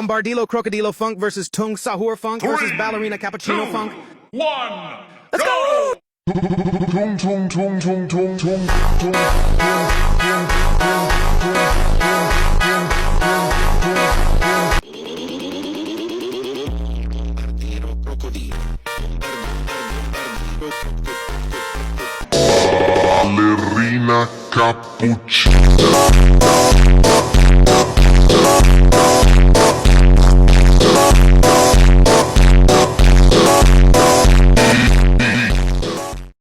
Bombardilo Crocodilo Funk versus Tung Sahur Funk versus Ballerina Cappuccino Funk. 1. Let's go! Tung tung tung tung tung tung tung. Ballerina cappuccina.